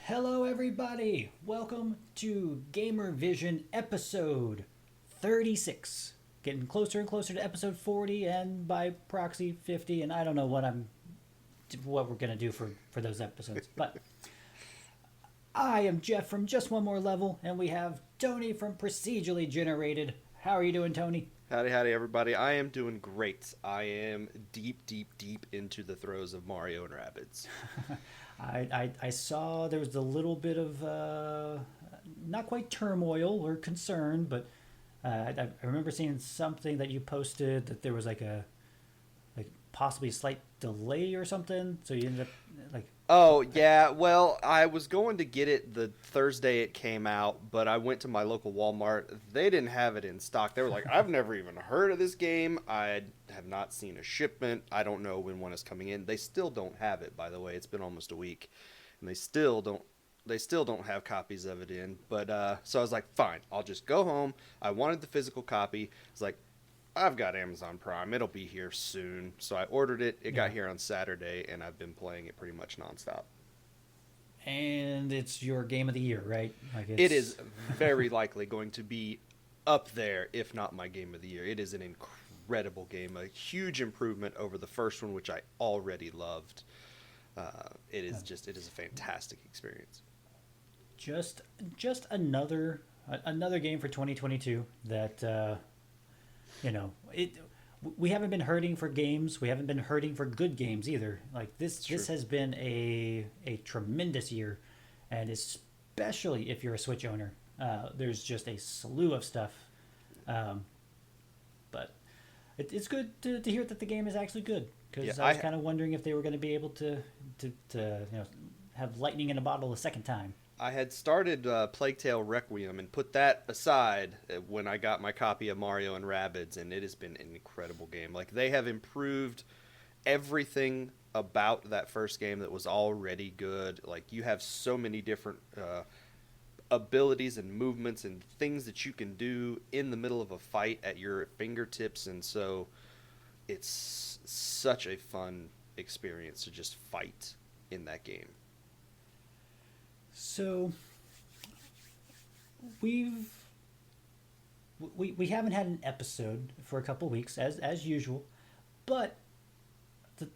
Hello, everybody. Welcome to GamerVision episode 36. Getting closer and closer to episode 40, and by proxy 50. And I don't know what we're gonna do for those episodes, but I am Jeff from Just One More Level, and we have Tony from Procedurally Generated. How are you doing, Tony? Howdy, howdy, everybody. I am doing great. I am deep into the throes of Mario and Rabbids. I saw there was a little bit of not quite turmoil or concern, but I remember seeing something that you posted that there was like possibly a slight delay or something. So you ended up like. Oh, yeah. Well, I was going to get it the Thursday it came out, but I went to my local Walmart. They didn't have it in stock. They were like, I've never even heard of this game. I have not seen a shipment. I don't know when one is coming in. They still don't have it, by the way. It's been almost a week, and they still don't have copies of it in. But so I was like, fine, I'll just go home. I wanted the physical copy. It's like, I've got Amazon Prime. It'll be here soon. So I ordered it. It got here on Saturday, and I've been playing it pretty much nonstop. And it's your game of the year, right? It is very likely going to be up there, if not my game of the year. It is an incredible game, a huge improvement over the first one, which I already loved. It is a fantastic experience. Just another game for 2022 that we haven't been hurting for games. We haven't been hurting for good games either. Like this has been a tremendous year, and especially if you're a Switch owner, there's just a slew of stuff. But it's good to hear that the game is actually good, because I was kind of wondering if they were going to be able to have lightning in a bottle a second time. I had started Plague Tale Requiem and put that aside when I got my copy of Mario and Rabbids, and it has been an incredible game. Like, they have improved everything about that first game that was already good. Like, you have so many different abilities and movements and things that you can do in the middle of a fight at your fingertips, and so it's such a fun experience to just fight in that game. So we haven't had an episode for a couple weeks as usual, but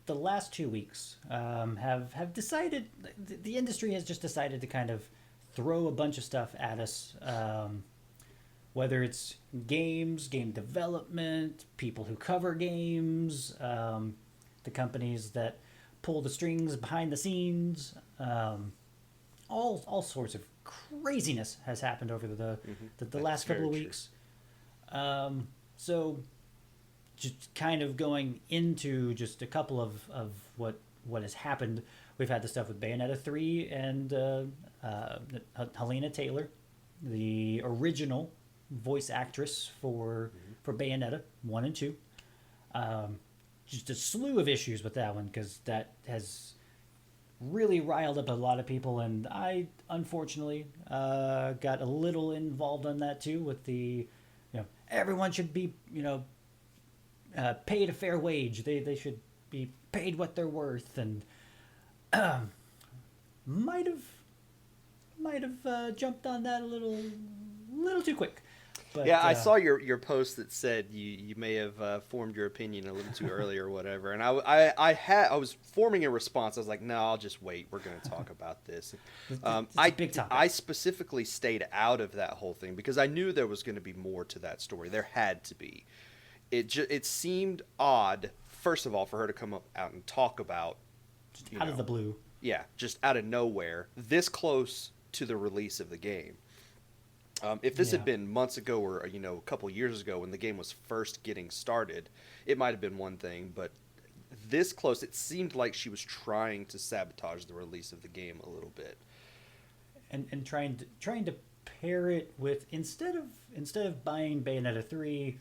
the last 2 weeks have decided, the industry has just decided to kind of throw a bunch of stuff at us, whether it's games, game development, people who cover games, the companies that pull the strings behind the scenes. All sorts of craziness has happened over the last couple of weeks. So just kind of going into just a couple of what has happened. We've had the stuff with Bayonetta 3 and Helena Taylor, the original voice actress for Bayonetta 1 and 2. Just a slew of issues with that one, because that has really riled up a lot of people, and I unfortunately got a little involved on that too, with the everyone should be paid a fair wage. They should be paid what they're worth, and might have jumped on that a little too quick. But, yeah, I saw your post that said you may have formed your opinion a little too early or whatever, and I was forming a response. I was like, no, I'll just wait. We're going to talk about this. It's a big topic. I specifically stayed out of that whole thing because I knew there was going to be more to that story. There had to be. It seemed odd, first of all, for her to come out and talk about just out of the blue. Yeah, just out of nowhere, this close to the release of the game. If this had been months ago or a couple years ago when the game was first getting started, it might have been one thing, but this close, it seemed like she was trying to sabotage the release of the game a little bit, and trying to pair it with, instead of buying Bayonetta 3,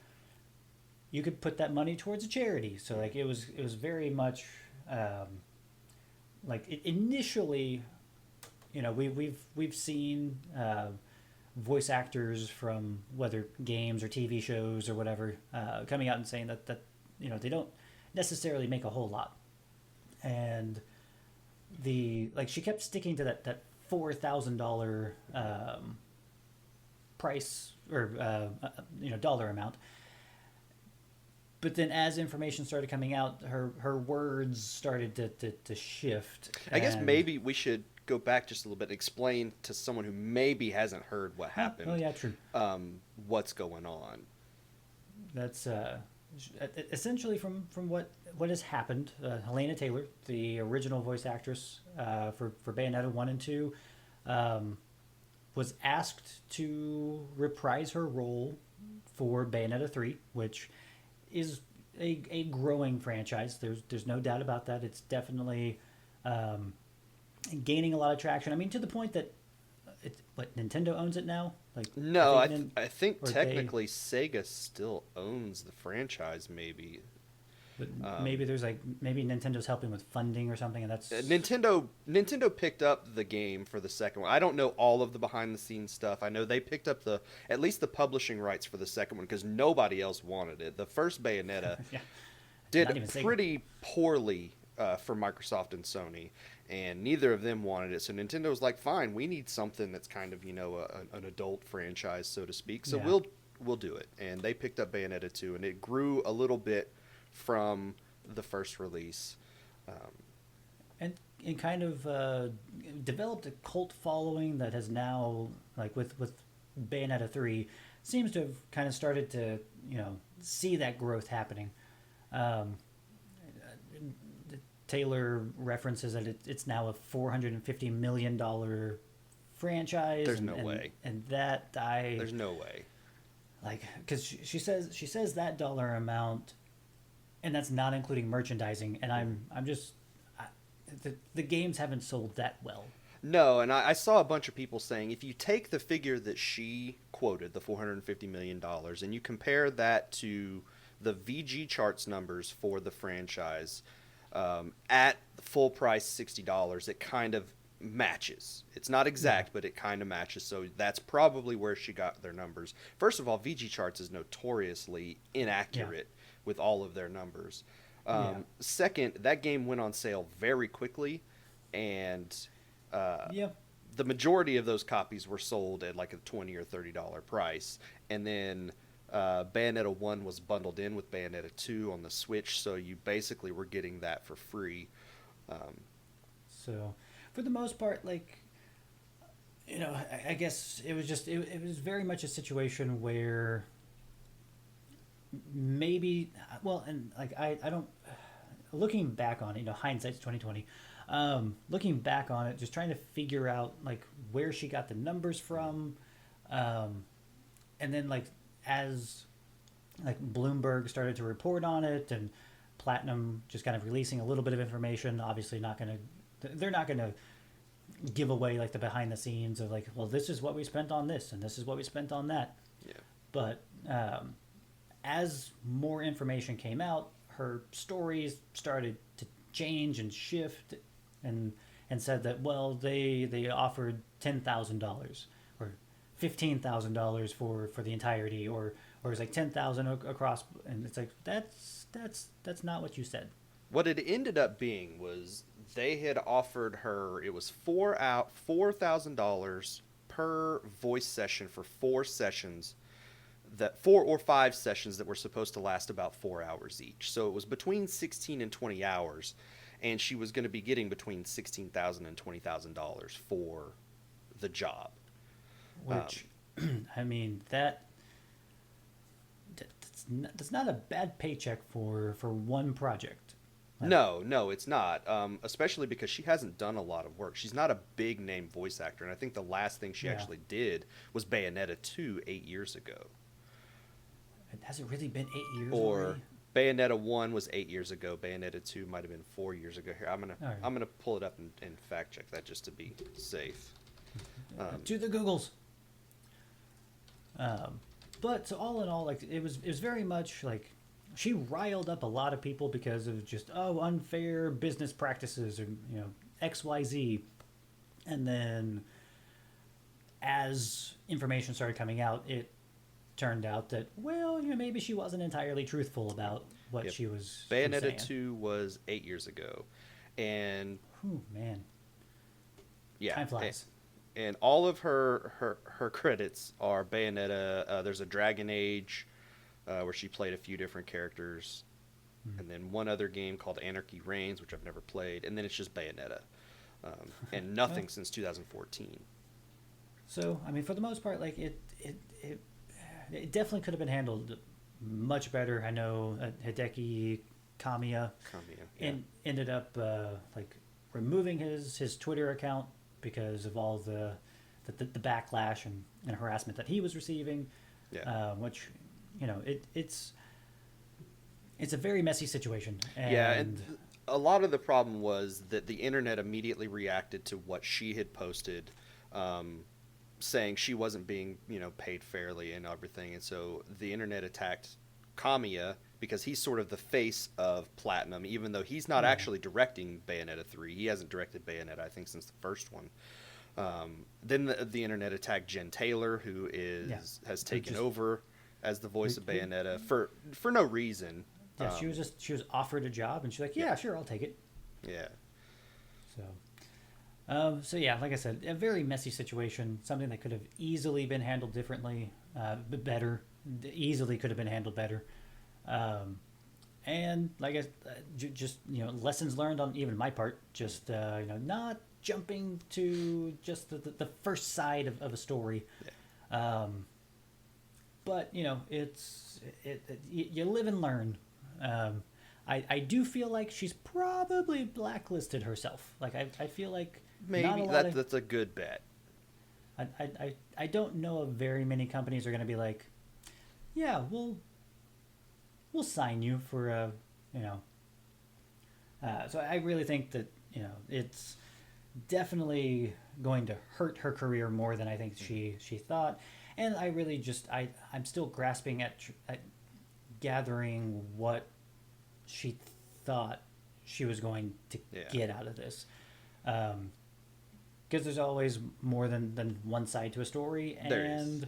you could put that money towards a charity. So like it was very much initially, we've seen voice actors from whether games or TV shows or whatever coming out and saying that they don't necessarily make a whole lot, and she kept sticking to that $4,000 price or dollar amount. But then, as information started coming out, her words started to shift. I guess maybe we should go back just a little bit and explain to someone who maybe hasn't heard what happened. Oh yeah, true. What's going on? That's essentially from what has happened. Helena Taylor, the original voice actress for Bayonetta 1 and 2, was asked to reprise her role for Bayonetta 3, which is a growing franchise. There's no doubt about that. It's definitely gaining a lot of traction. I mean, to the point that Nintendo owns it now. Like, no, I think technically Sega still owns the franchise. Maybe, but maybe there's maybe Nintendo's helping with funding or something, and that's Nintendo picked up the game for the second one. I don't know all of the behind the scenes stuff. I know they picked up at least the publishing rights for the second one because nobody else wanted it. The first Bayonetta yeah. did pretty poorly for Microsoft and Sony, and neither of them wanted it. So Nintendo was like, "Fine, we need something that's kind of an adult franchise, so to speak. So we'll do it." And they picked up Bayonetta 2, and it grew a little bit from the first release, and kind of developed a cult following that has now, like with Bayonetta 3, seems to have kind of started to see that growth happening. Taylor references that it's now a $450 million franchise. There's no way. And that there's no way. Like, because she says that dollar amount, and that's not including merchandising. And I'm just the games haven't sold that well. No, and I saw a bunch of people saying if you take the figure that she quoted, the $450 million, and you compare that to the VG charts numbers for the franchise. At full price $60, it kind of matches. It's not exact, but it kind of matches. So that's probably where she got their numbers. First of all, VG Charts is notoriously inaccurate with all of their numbers. Second, that game went on sale very quickly, and the majority of those copies were sold at like a $20 or $30 price, and then Bayonetta 1 was bundled in with Bayonetta 2 on the Switch, so you basically were getting that for free. So, for the most part, like, I guess it was just, it was very much a situation where maybe, well, and like, I don't, looking back on it, hindsight's 2020, looking back on it, just trying to figure out, like, where she got the numbers from, and then, like, as like Bloomberg started to report on it and Platinum just kind of releasing a little bit of information, obviously they're not going to give away like the behind the scenes of like, well, this is what we spent on this and this is what we spent on that. Yeah. But as more information came out, her stories started to change and shift and said that, well, they offered $10,000 or $15,000 for the entirety, or it was like $10,000 across, and it's like that's not what you said. What it ended up being was they had offered her, it was $4,000 per voice session for 4 sessions, that 4 or 5 sessions that were supposed to last about 4 hours each. So it was between 16 and 20 hours, and she was going to be getting between $16,000 and $20,000 for the job. Which, I mean, that's not a bad paycheck for one project. No, it's not. Especially because she hasn't done a lot of work. She's not a big name voice actor, and I think the last thing she actually did was Bayonetta 2 8 years ago. Has it really been 8 years? Or already? Bayonetta 1 was 8 years ago. Bayonetta 2 might have been 4 years ago. Here, I'm gonna pull it up and fact check that just to be safe. To the Googles. But so all in all, like it was very much like she riled up a lot of people because of just unfair business practices or XYZ, and then as information started coming out, it turned out that maybe she wasn't entirely truthful about what she was. Bayonetta 2 was 8 years ago, and man, yeah, time flies. and all of her credits are Bayonetta. There's a Dragon Age where she played a few different characters, and then one other game called Anarchy Reigns, which I've never played, and then it's just Bayonetta, and nothing Well, since 2014. so I mean, for the most part, like it definitely could have been handled much better. I know Hideki Kamiya Kamiya, yeah. ended up like removing his Twitter account because of all the backlash and harassment that he was receiving, Yeah. which it's a very messy situation. Yeah, and a lot of the problem was that the internet immediately reacted to what she had posted, saying she wasn't being, paid fairly and everything. And so the internet attacked Kamiya because he's sort of the face of Platinum, even though he's not actually directing Bayonetta 3. He hasn't directed Bayonetta, I think, since the first one. Then the internet attacked Jen Taylor, who has taken over as the voice of Bayonetta for no reason. Yeah, she was offered a job, and she's like, yeah, sure, I'll take it. Yeah. So yeah, like I said, a very messy situation. Something that could have easily been handled differently, better. Easily could have been handled better. And like just lessons learned on even my part. Just not jumping to just the first side of a story. Yeah. But it's you live and learn. I do feel like she's probably blacklisted herself. Like I feel like Maybe that's a good bet. I don't know of very many companies are going to be like, yeah, we'll sign you for a so I really think that it's definitely going to hurt her career more than I think she thought. And I really I'm still grasping at gathering what she thought she was going to get out of this. Because there's always more than one side to a story. And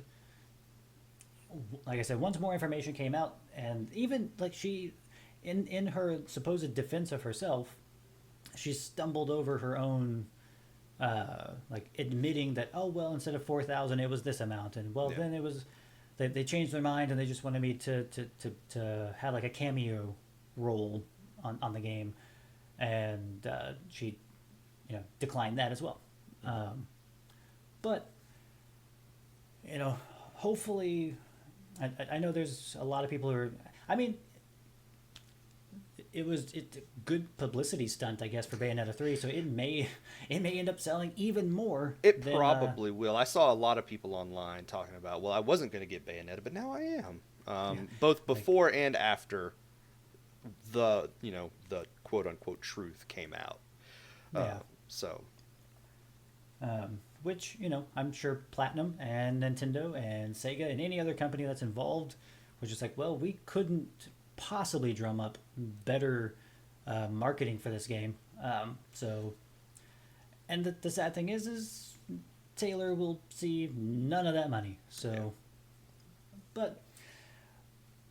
like I said, once more information came out, and even like she, in her supposed defense of herself, she stumbled over her own like admitting that, oh well, instead of 4,000 it was this amount, and then it was they changed their mind and they just wanted me to have like a cameo role on the game, and she declined that as well. But hopefully, I know there's a lot of people who are, I mean, it's a good publicity stunt, I guess, for Bayonetta 3, so it may end up selling even more. It probably will. I saw a lot of people online talking about, well, I wasn't going to get Bayonetta, but now I am. Both before and after the quote unquote truth came out. Which I'm sure Platinum and Nintendo and Sega and any other company that's involved was just like, well, we couldn't possibly drum up better marketing for this game. And the sad thing is Taylor will see none of that money. So, but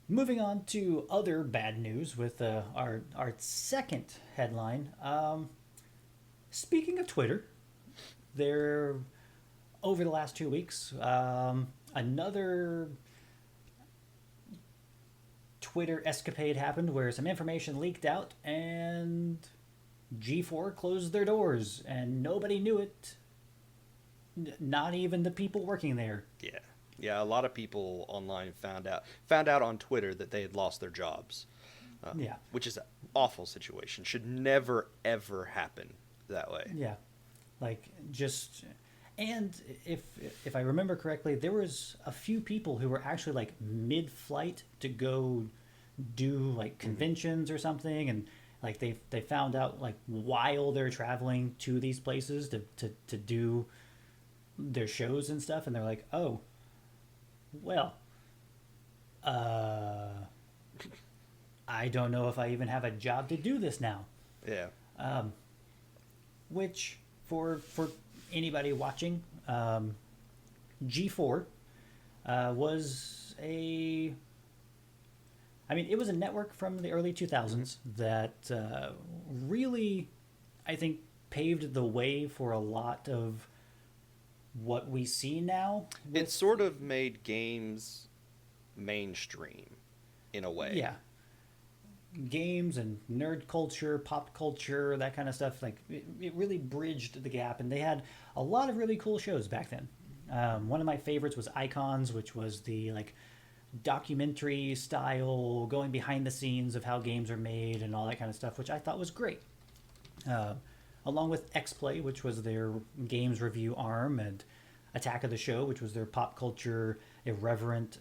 moving on to other bad news with our second headline. Speaking of Twitter, there over the last 2 weeks, another Twitter escapade happened where some information leaked out and G4 closed their doors and nobody knew it. Not even the people working there. Yeah, a lot of people online found out on Twitter that they had lost their jobs. Which is an awful situation. Should never ever happen that way. Yeah. Like just, and if I remember correctly, there was a few people who were actually like mid-flight to go do like conventions or something, and like they found out like while they're traveling to these places to do their shows and stuff, and they're like, oh, well, I don't know if I even have a job to do this now. Yeah. Which for anybody watching, G4 was it was a network from the early 2000s that really, I think, paved the way for a lot of what we see now. It sort of made games mainstream in a way. Yeah, games and nerd culture, pop culture, that kind of stuff. Like it really bridged the gap, and they had a lot of really cool shows back then. One of my favorites was Icons, which was the like documentary style, going behind the scenes of how games are made and all that kind of stuff, which I thought was great. Uh, Along with X Play, which was their games review arm, and Attack of the Show, which was their pop culture irreverent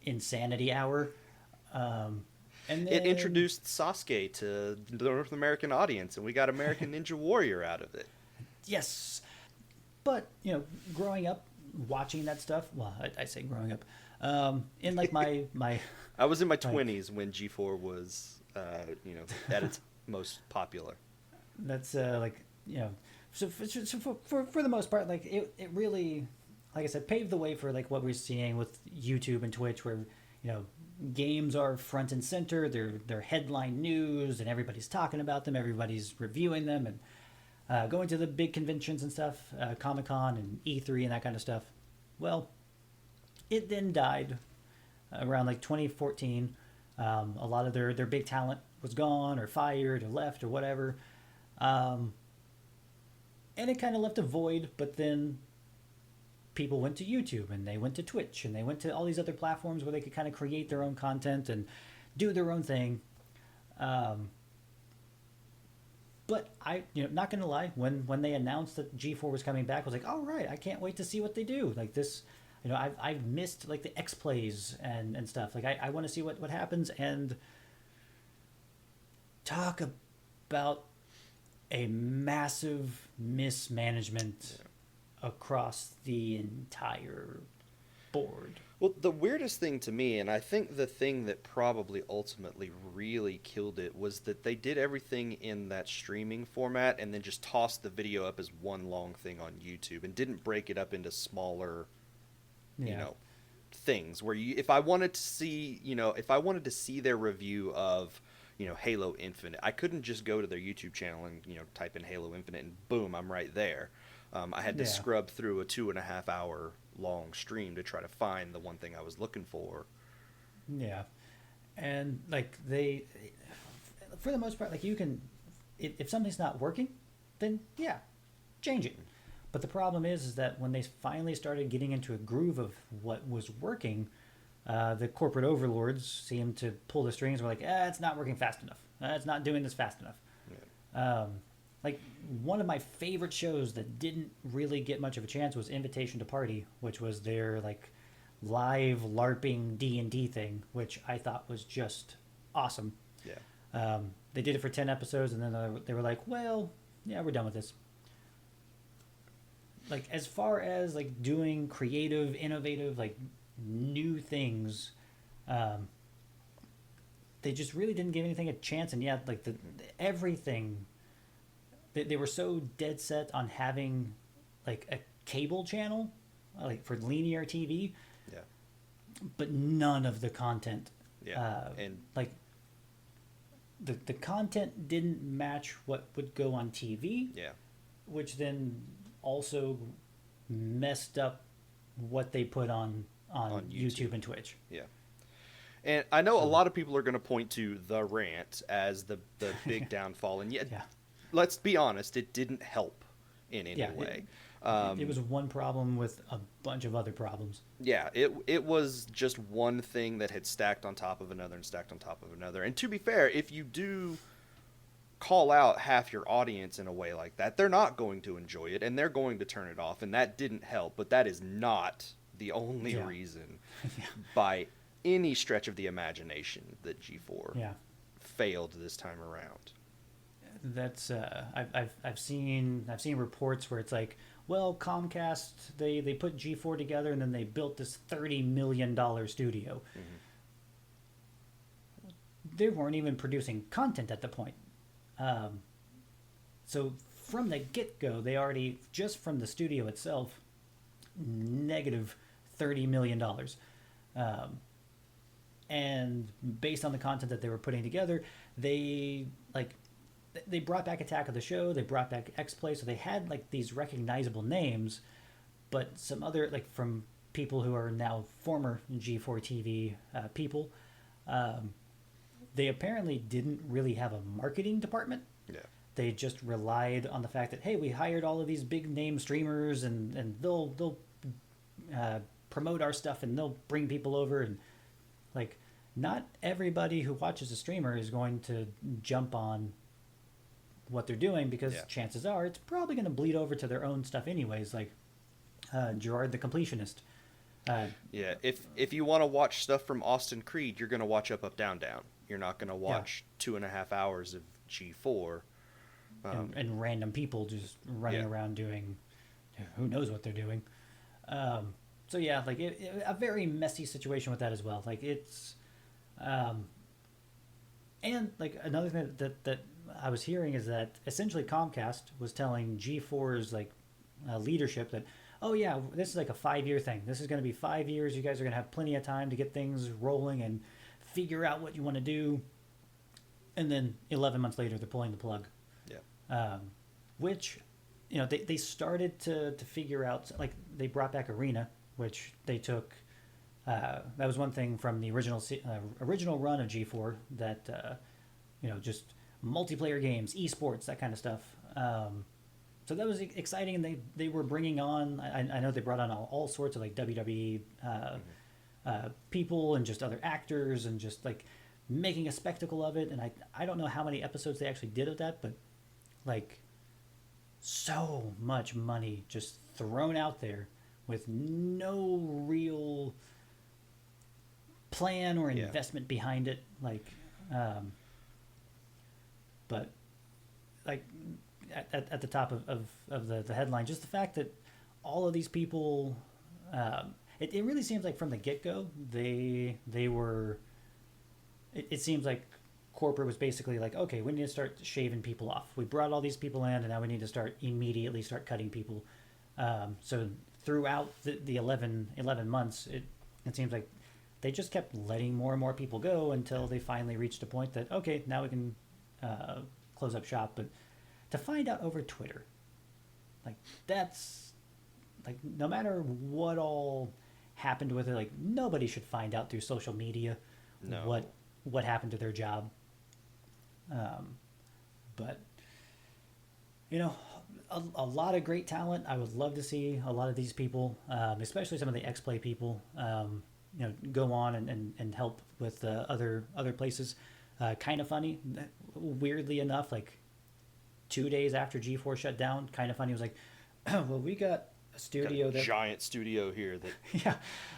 insanity hour. And then, It introduced Sasuke to the North American audience, and we got American Ninja Warrior out of it. yes, but growing up watching that stuff. Well, I say growing up, in like my I was in my 20s when G4 was, at its most popular. that's so for the most part, like it really, like I said, paved the way for like what we're seeing with YouTube and Twitch, where games are front and center. They're headline news, and everybody's talking about them, everybody's reviewing them, and going to the big conventions and stuff, Comic-Con and E3 and that kind of stuff. Well, it then died around like 2014. A lot of their big talent was gone or fired or left or whatever. And it kind of left a void, but then people went to YouTube and they went to Twitch and they went to all these other platforms where they could kind of create their own content and do their own thing. But I, not gonna lie, when they announced that G4 was coming back, I was like, all right, I can't wait to see what they do. Like this, I've missed like the X plays and stuff. Like I want to see what happens, and talk about a massive mismanagement across the entire board. Well, the weirdest thing to me, and I think the thing that probably ultimately really killed it, was that they did everything in that streaming format and then just tossed the video up as one long thing on YouTube and didn't break it up into smaller, things where if I wanted to see their review of, Halo Infinite, I couldn't just go to their YouTube channel and, type in Halo Infinite and boom, I'm right there. I had to scrub through a 2.5 hour long stream to try to find the one thing I was looking for. Yeah. And like they, for the most part, like you can, if something's not working, then change it. But the problem is that when they finally started getting into a groove of what was working, the corporate overlords seemed to pull the strings. We're like, it's not working fast enough. It's not doing this fast enough. Yeah. Like one of my favorite shows that didn't really get much of a chance was Invitation to Party, which was their like live LARPing D&D thing, which I thought was just awesome. Yeah. They did it for 10 episodes, and then they were like, well, yeah, we're done with this. Like as far as like doing creative, innovative, like new things, they just really didn't give anything a chance. And like the everything, they were so dead set on having like a cable channel, like for linear TV, but none of the content. And like the content didn't match what would go on TV. Which then also messed up what they put on YouTube and Twitch. And I know a lot of people are going to point to The Rant as the big downfall, and let's be honest, it didn't help in any way. It was one problem with a bunch of other problems. It was just one thing that had stacked on top of another and stacked on top of another. And to be fair, if you do call out half your audience in a way like that, they're not going to enjoy it and they're going to turn it off, and that didn't help. But that is not the only reason by any stretch of the imagination that G4 failed this time around. That's I've seen reports where it's like, well, Comcast they put G4 together and then they built this $30 million studio. They weren't even producing content at the point. So from the get-go, they already, just from the studio itself, negative $30 million. And based on the content that they were putting together, they they brought back Attack of the Show, they brought back X-Play, so they had like these recognizable names, but some other, like, from people who are now former G4TV people, they apparently didn't really have a marketing department. Yeah. They just relied on the fact that, hey, we hired all of these big name streamers, and they'll promote our stuff, and they'll bring people over, and like, not everybody who watches a streamer is going to jump on what they're doing, because chances are it's probably going to bleed over to their own stuff anyways, like Gerard the Completionist. If you want to watch stuff from Austin Creed, you're going to watch Up Up Down Down. You're not going to watch 2.5 hours of G4. And random people just running around doing who knows what they're doing. So yeah, like a very messy situation with that as well. Like it's, and like another thing that I was hearing is that essentially Comcast was telling G4's like leadership that, oh yeah, this is like a 5-year thing. This is going to be 5 years. You guys are going to have plenty of time to get things rolling and figure out what you want to do. And then 11 months later, they're pulling the plug. Yeah. Which, you know, they started to figure out, like, they brought back Arena, which they took. That was one thing from the original run of G4 that, you know, just multiplayer games, esports, that kind of stuff. So that was exciting, and they were bringing on. I know they brought on all sorts of like WWE people and just other actors, and just like making a spectacle of it. And I don't know how many episodes they actually did of that, but like so much money just thrown out there with no real plan or investment behind it. Like, but like at the top of the headline, just the fact that all of these people, it really seems like from the get-go, they were, it seems like corporate was basically like, okay, we need to start shaving people off. We brought all these people in, and now we need to immediately start cutting people. So throughout the 11 months, it seems like they just kept letting more and more people go until they finally reached a point that, okay, now we can close up shop. But to find out over Twitter, like, that's, like, no matter what all happened with it, like, nobody should find out through social media what happened to their job. But, you know, a lot of great talent. I would love to see a lot of these people, especially some of the X-Play people, you know, go on and help with other places. Kind of funny, weirdly enough, like 2 days after G4 shut down, Kind of Funny was like, well, we got a studio, giant studio here that yeah,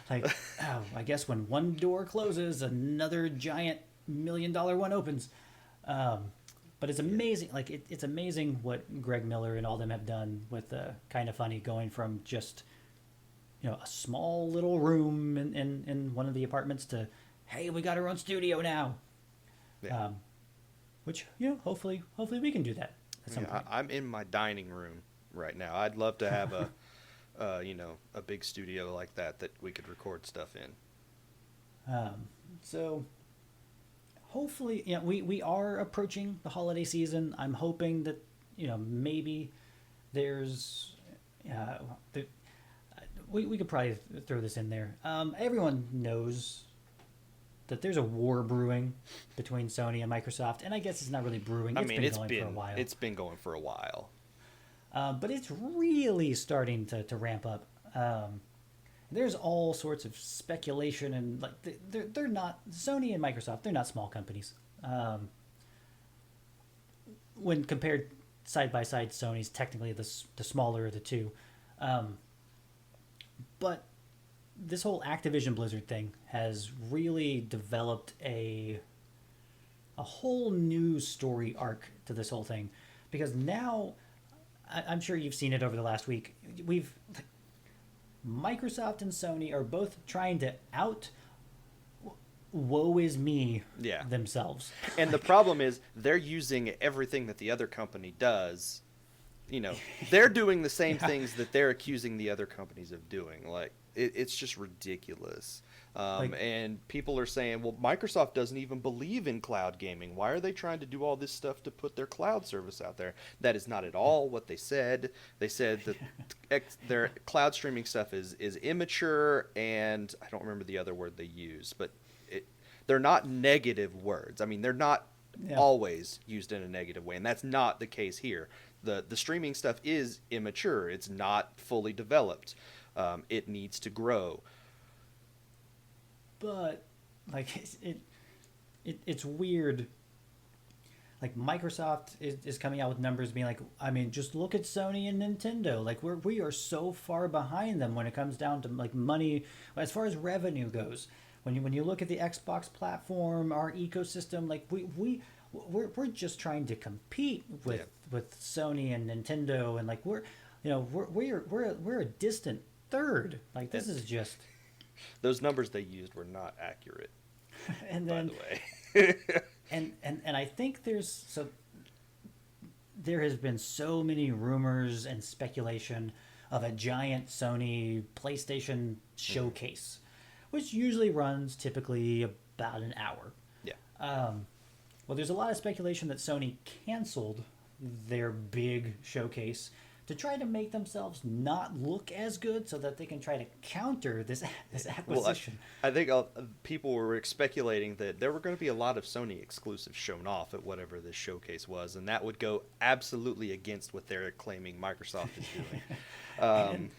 like, oh, I guess when one door closes, another giant $1 million one opens. But it's amazing. Like, it's amazing what Greg Miller and all them have done with Kind of Funny, going from just, you know, a small little room in one of the apartments to, hey, we got our own studio now. Yeah. Which, you know, hopefully we can do that at some point. I'm in my dining room right now. I'd love to have you know, a big studio like that we could record stuff in. So hopefully, you know, we are approaching the holiday season. I'm hoping that, you know, maybe there's we could probably throw this in there. Everyone knows that there's a war brewing between Sony and Microsoft, and I guess it's not really brewing. It's been going for a while. It's been going for a while. But it's really starting to ramp up. There's all sorts of speculation, and like they're not, Sony and Microsoft, they're not small companies. When compared side by side, Sony's technically the smaller of the two. But this whole Activision Blizzard thing has really developed a whole new story arc to this whole thing, because now, I'm sure you've seen it over the last week, Microsoft and Sony are both trying to woe is me themselves. And the problem is they're using everything that the other company does. You know, they're doing the same things that they're accusing the other companies of doing. Like, it's just ridiculous. Like, And people are saying, well, Microsoft doesn't even believe in cloud gaming. Why are they trying to do all this stuff to put their cloud service out there? That is not at all what they said. They said that their cloud streaming stuff is immature, and I don't remember the other word they use, but they're not negative words. I mean, they're not yeah. always used in a negative way, and that's not the case here. The streaming stuff is immature. It's not fully developed. It needs to grow. But like it's weird. Like Microsoft is coming out with numbers being like, I mean, just look at Sony and Nintendo. Like we are so far behind them when it comes down to like money as far as revenue goes. When you look at the Xbox platform, our ecosystem, like we're just trying to compete with Sony and Nintendo, and like we're a distant third. Like this is just those numbers they used were not accurate. And then, by the way. and I think there has been so many rumors and speculation of a giant Sony PlayStation showcase, which usually runs typically about an hour. Yeah. Well, there's a lot of speculation that Sony canceled their big showcase to try to make themselves not look as good, so that they can try to counter this acquisition. Well, I think people were speculating that there were going to be a lot of Sony exclusives shown off at whatever this showcase was, and that would go absolutely against what they're claiming Microsoft is doing.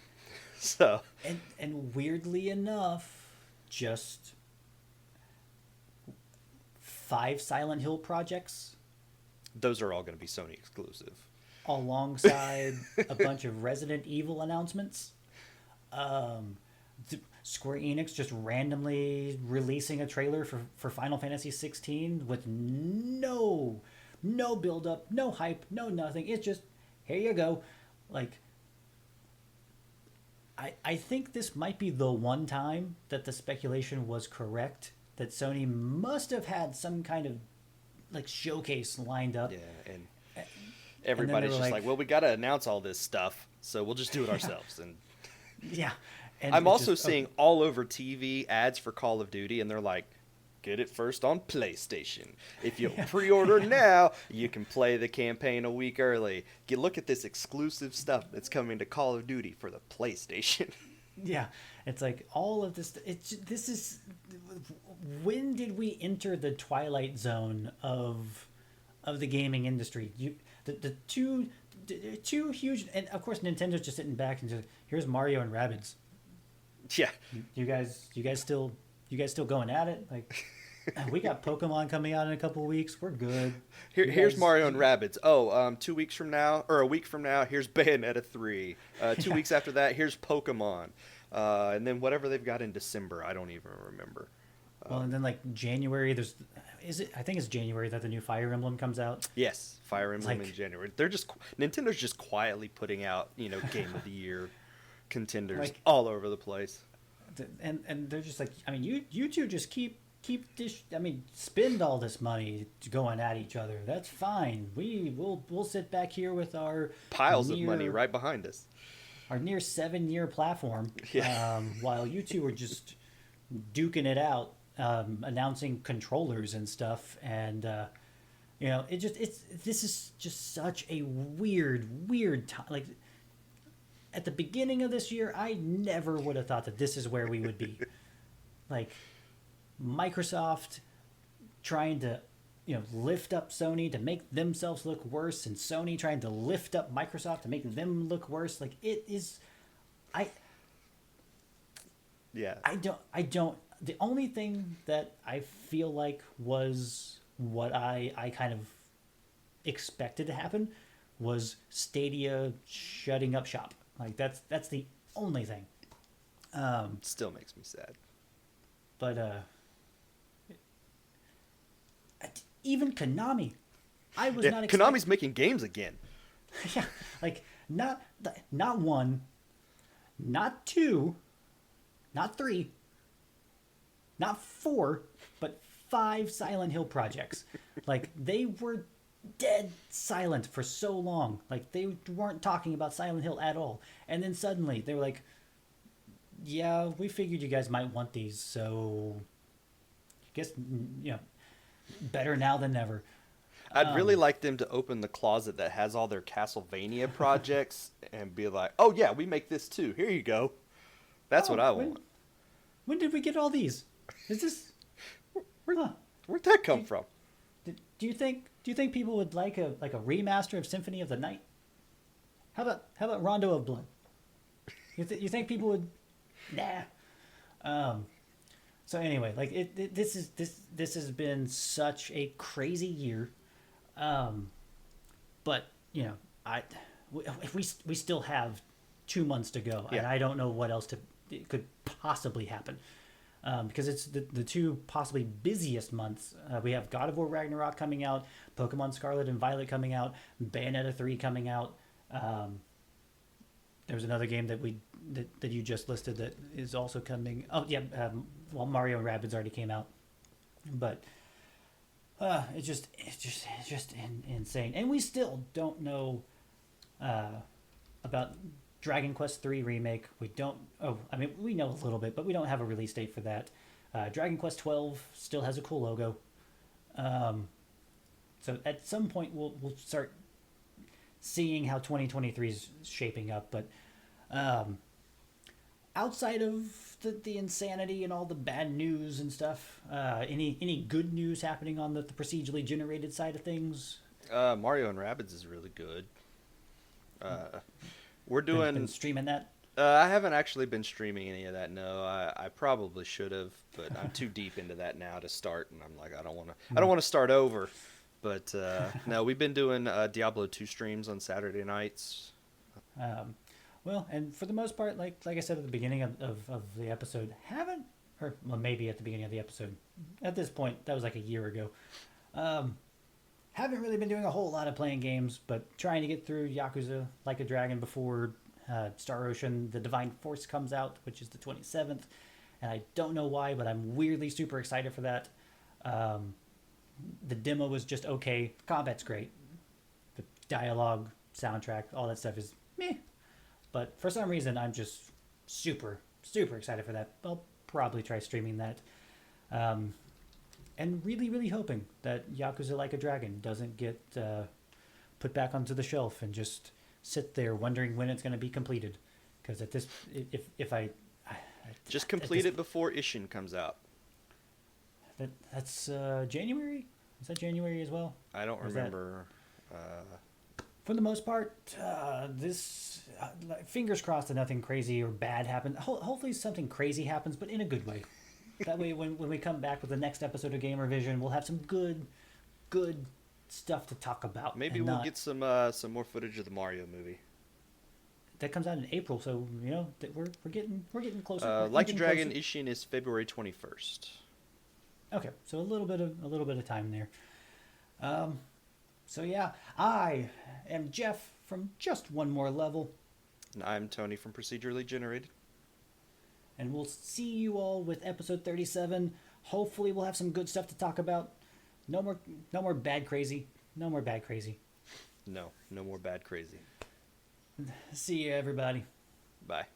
And weirdly enough, just 5 Silent Hill projects. Those are all going to be Sony exclusive. Alongside a bunch of Resident Evil announcements. Square Enix just randomly releasing a trailer for Final Fantasy 16 with no build up, no hype, no nothing. It's just, here you go. Like, I think this might be the one time that the speculation was correct, that Sony must have had some kind of like showcase lined up. Yeah, and everybody's just like, well, we got to announce all this stuff, so we'll just do it ourselves. And yeah, and I'm also seeing all over TV ads for Call of Duty, and they're like, get it first on PlayStation. If you pre-order now, you can play the campaign a week early. Look at this exclusive stuff that's coming to Call of Duty for the PlayStation. Yeah, it's like all of this. This is, when did we enter the twilight zone of the gaming industry? The two huge, and of course Nintendo's just sitting back and just, here's Mario and Rabbids. Yeah, you guys still going at it? Like, we got Pokemon coming out in a couple of weeks. We're good. Here's Mario and Rabbids. Oh, 2 weeks from now, or a week from now, here's Bayonetta 3. 2 weeks after that, here's Pokemon. And then whatever they've got in December, I don't even remember. Well, and then like January, I think it's January that the new Fire Emblem comes out. Yes, Fire Emblem in January. Nintendo's just quietly putting out, Game of the Year contenders all over the place. And they're just like, I mean, you two just keep this. I mean, spend all this money going at each other. That's fine. We'll sit back here with our piles of money right behind us. Our near 7-year platform, Yeah. While you two are just duking it out, announcing controllers and stuff, and this is just such a weird time. Like, at the beginning of this year, I never would have thought that this is where we would be. Like, Microsoft trying to, lift up Sony to make themselves look worse, and Sony trying to lift up Microsoft to make them look worse. Like, it is, Yeah. I don't. The only thing that I feel like was what I kind of expected to happen was Stadia shutting up shop. Like, that's the only thing. Still makes me sad. But even Konami, I was not expecting. Konami's making games again. Yeah, like not one, not two, not three, not 4, but 5 Silent Hill projects. Like, they were dead silent for so long. Like, they weren't talking about Silent Hill at all. And then suddenly they were like, yeah, we figured you guys might want these, so I guess better now than never. I'd really like them to open the closet that has all their Castlevania projects and be like, "Oh yeah, we make this too. Here you go." That's what I want. When did we get all these? Is this? Where'd that come from? Do you think people would like a remaster of Symphony of the Night? How about Rondo of Blood? You think people would? Nah. So anyway, like this has been such a crazy year. But if we still have 2 months to go, and I don't know what else could possibly happen. Because it's the two possibly busiest months. We have God of War Ragnarok coming out, Pokemon Scarlet and Violet coming out, Bayonetta 3 coming out. There was another game that you just listed that is also coming. Oh yeah, Mario and Rabbids already came out, but it's just insane, and we still don't know about Dragon Quest III Remake. We don't. Oh, I mean, we know a little bit, but we don't have a release date for that. Dragon Quest 12 still has a cool logo. So at some point we'll start seeing how 2023 is shaping up. But outside of the insanity and all the bad news and stuff, any good news happening on the procedurally generated side of things? Mario and Rabbids is really good. We're been streaming that. I haven't actually been streaming any of that. No, I probably should have, but I'm too deep into that now to start, and I'm like, I don't want to start over. But no, we've been doing Diablo 2 streams on Saturday nights. Well, and for the most part, like I said at the beginning of the episode, maybe at the beginning of the episode. At this point, that was like a year ago. Haven't really been doing a whole lot of playing games, but trying to get through Yakuza Like a Dragon before Star Ocean The Divine Force comes out, which is the 27th. And I don't know why, but I'm weirdly super excited for that. The demo was just okay. Combat's great. The dialogue, soundtrack, all that stuff is meh. But for some reason, I'm just super, super excited for that. I'll probably try streaming that. And really, really hoping that Yakuza Like a Dragon doesn't get put back onto the shelf and just sit there wondering when it's going to be completed. Because at this, if I just complete it before Ishin comes out. That's January. Is that January as well? I don't remember. For the most part, fingers crossed that nothing crazy or bad happens. Hopefully something crazy happens, but in a good way. That way, when we come back with the next episode of GamerVision, we'll have some good stuff to talk about. Maybe we'll get some more footage of the Mario movie. That comes out in April, so we're getting closer. Like a Dragon Ishin is February 21st. Okay, so a little bit of time there. So yeah, I am Jeff from Just One More Level. And I'm Tony from Procedurally Generated. And we'll see you all with episode 37. Hopefully we'll have some good stuff to talk about. No more bad crazy. No more bad crazy. No more bad crazy. See you, everybody. Bye.